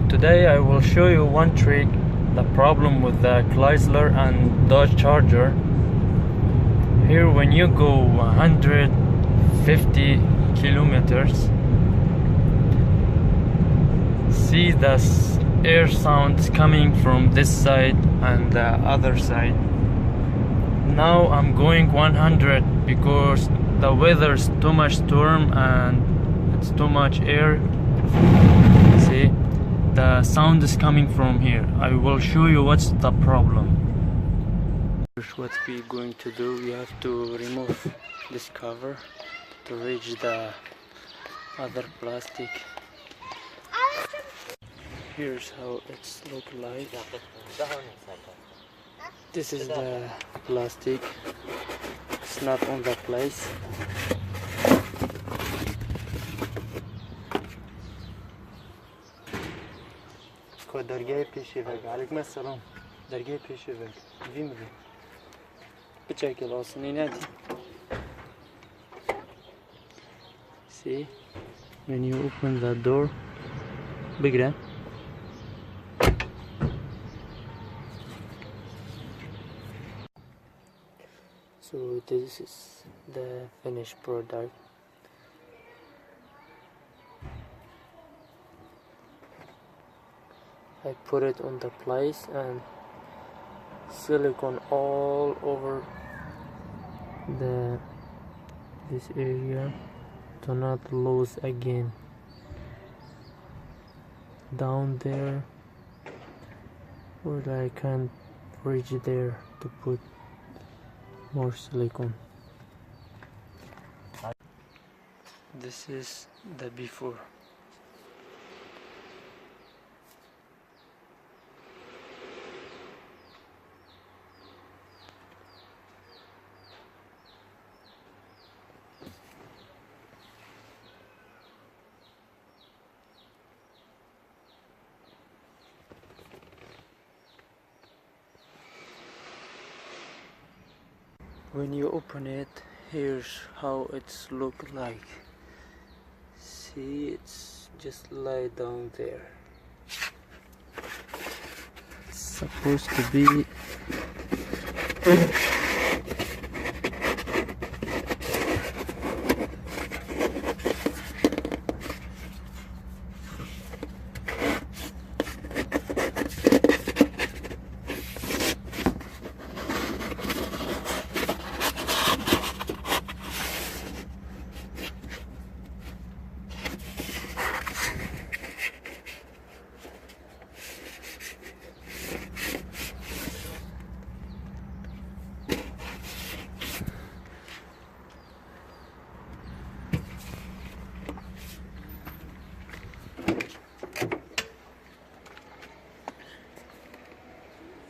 Today I will show you one trick, the problem with the Chrysler and Dodge Charger. Here when you go 150 kilometers, see the air sounds coming from this side and the other side. Now I'm going 100 because the weather is too much storm and it's too much air. See, the sound is coming from here. I will show you what's the problem. Here's what we're going to do. We have to remove this cover to reach the other plastic. Here's how it's look like. This is the plastic. It's not on the place. درگاه پیشیوک علیکم السلام درگاه پیشیوک ویم رو بچکل آسانی ندی. See, when you open the door بگره. So this is the finished product. I put it on the place and silicone all over this area to not lose again. Down there where I can't reach there to put more silicone. This is the before. When you open it, here's how it's look like. See, it's just lie down there. It's supposed to be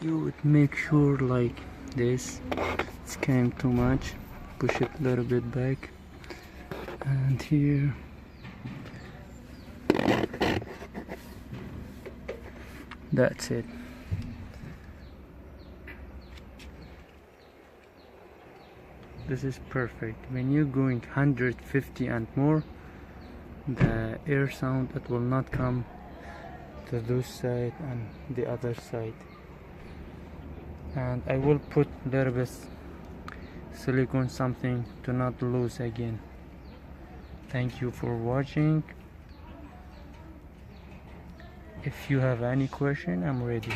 you would make sure like this. It's came too much, push it a little bit back, and here that's it. This is perfect. When you're going 150 and more, the air sound, it will not come to this side and the other side. And I will put a little bit silicone something to not lose again. Thank you for watching. If you have any question, I'm ready.